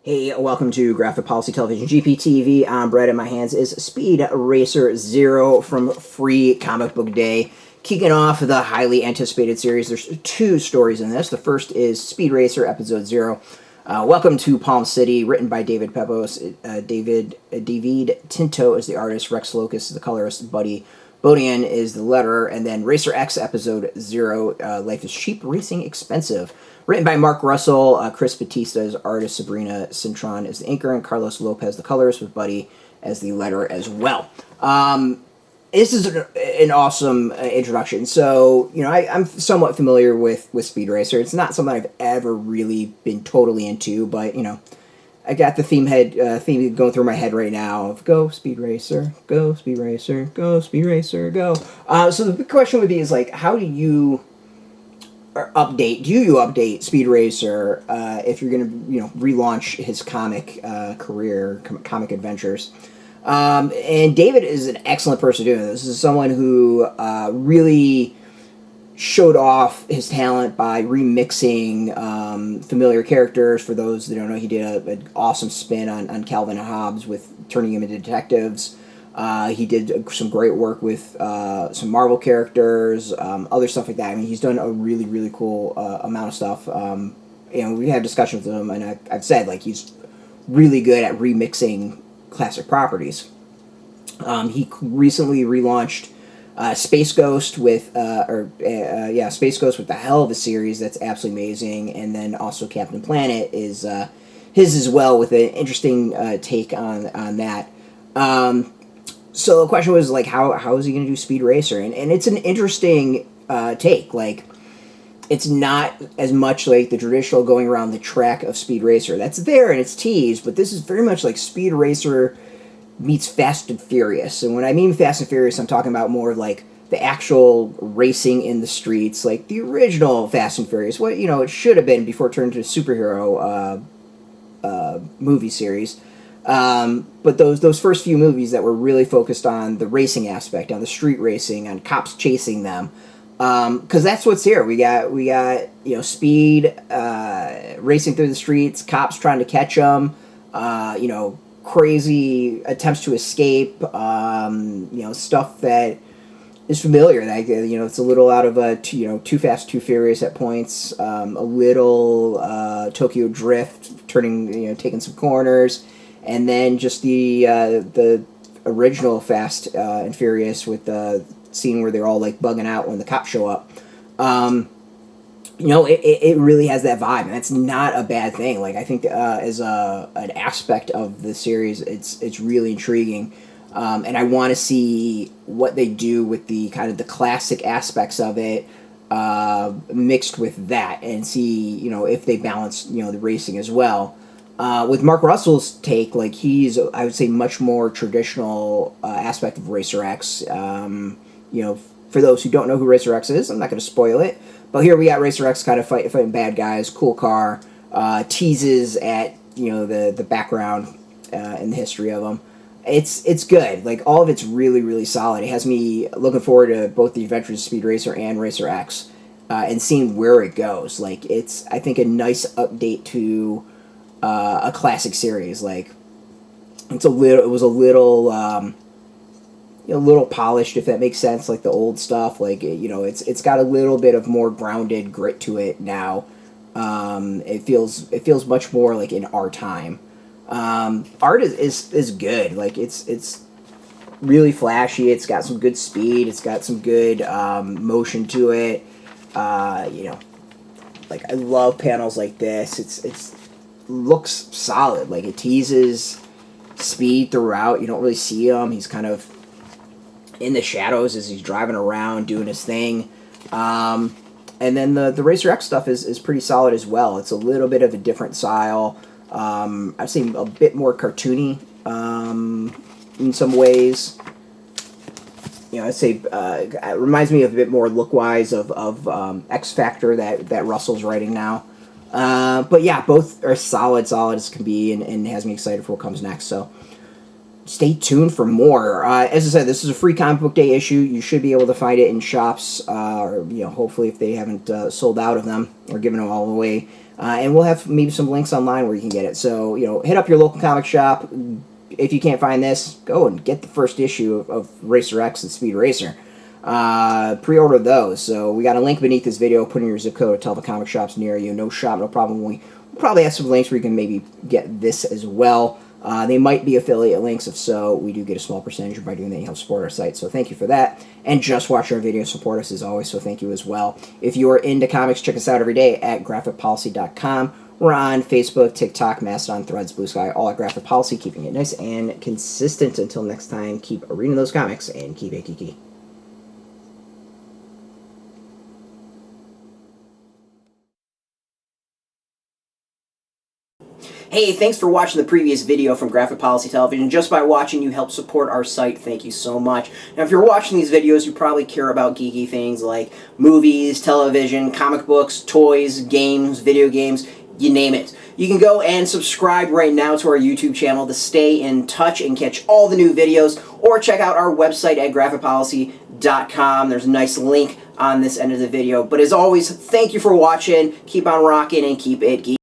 Hey, welcome to Graphic Policy Television GPTV. I'm Brett, and my hands is Speed Racer Zero from Free Comic Book Day. Kicking off the highly anticipated series, there's two stories in this. The first is Speed Racer Episode Zero. Welcome to Palm City, written by David Pepose. Davide Tinto is the artist, Rex Lokus is the colorist, Beaudoin is the letterer, and then Racer X Episode Zero, Life is Cheap, Racing Expensive. Written by Mark Russell, Chris Batista is artist, Sabrina Cintron is the inker, and Carlos Lopez the colorist, with Buddy as the letterer as well. This is an awesome introduction. So, I'm somewhat familiar with Speed Racer. It's not something I've ever really been totally into, but, I got the theme going through my head right now of go Speed Racer, go Speed Racer, go Speed Racer, go. So the big question would be like, how do you update Speed Racer if you're going to relaunch his comic career, comic adventures? And David is an excellent person doing this. This is someone who really showed off his talent by remixing familiar characters. For those that don't know, he did an awesome spin on Calvin and Hobbes with turning him into detectives. He did some great work with some Marvel characters, other stuff like that. I mean, he's done a really, really cool amount of stuff. We had discussions with him, and I've said, like, he's really good at remixing classic properties. He recently relaunched Space Ghost with Space Ghost with the hell of a series that's absolutely amazing, and then also Captain Planet is his as well, with an interesting take on that. So the question was, like, how is he going to do Speed Racer? And it's an interesting take. Like, it's not as much like the traditional going around the track of Speed Racer. That's there and it's teased, but this is very much like Speed Racer meets Fast and Furious. And when I mean Fast and Furious, I'm talking about more like the actual racing in the streets, like the original Fast and Furious. What it should have been before it turned into a superhero movie series. But those first few movies that were really focused on the racing aspect, on the street racing, on cops chasing them, because that's what's here. We got Speed racing through the streets, cops trying to catch them, crazy attempts to escape, stuff that is familiar. Like, it's a little out of Too Fast, Too Furious at points, a little Tokyo Drift, taking some corners. And then just the original Fast and Furious with the scene where they're all like bugging out when the cops show up. It really has that vibe, and that's not a bad thing. Like, I think as an aspect of the series, it's really intriguing, and I want to see what they do with the kind of the classic aspects of it mixed with that, and see if they balance the racing as well. With Mark Russell's take, like, he's, I would say, much more traditional aspect of Racer X. For those who don't know who Racer X is, I'm not going to spoil it. But here we got Racer X kind of fighting bad guys, cool car, teases at, the background and the history of them. It's good. Like, all of it's really, really solid. It has me looking forward to both the Adventures of Speed Racer and Racer X and seeing where it goes. Like, it's, I think, a nice update to a classic series. Like, it was a little polished, if that makes sense, like the old stuff. Like, it's got a little bit of more grounded grit to it now. It feels much more like in our time. Art is good. Like, it's really flashy. It's got some good speed. It's got some good motion to it. Like, I love panels like this. It's looks solid. Like, it teases Speed throughout. You don't really see him. He's kind of in the shadows as he's driving around doing his thing. And then the Racer X stuff is pretty solid as well. It's a little bit of a different style. I've seen a bit more cartoony in some ways. I'd say it reminds me of a bit more look-wise of X Factor that Russell's writing now. But yeah, both are solid as can be, and has me excited for what comes next. So stay tuned for more. As I said, this is a free comic book day issue. You should be able to find it in shops, or hopefully if they haven't sold out of them or given them all away. And we'll have maybe some links online where you can get it. So hit up your local comic shop. If you can't find this, go and get the first issue of Racer X and Speed Racer. Pre-order those. So we got a link beneath this video. Put in your zip code. Tell the comic shops near you. No shop, no problem. We'll probably have some links where you can maybe get this as well. They might be affiliate links. If so, we do get a small percentage by doing that. You help support our site, so thank you for that. And just watch our videos, support us as always, so thank you as well. If you are into comics, check us out every day at graphicpolicy.com. We're on Facebook, TikTok, Mastodon, Threads, Blue Sky, all at Graphic Policy, keeping it nice and consistent. Until next time, keep reading those comics and keep it geeky. Hey, thanks for watching the previous video from Graphic Policy Television. Just by watching, you help support our site. Thank you so much. Now, if you're watching these videos, you probably care about geeky things like movies, television, comic books, toys, games, video games, you name it. You can go and subscribe right now to our YouTube channel to stay in touch and catch all the new videos, or check out our website at graphicpolicy.com. There's a nice link on this end of the video. But as always, thank you for watching. Keep on rocking and keep it geeky.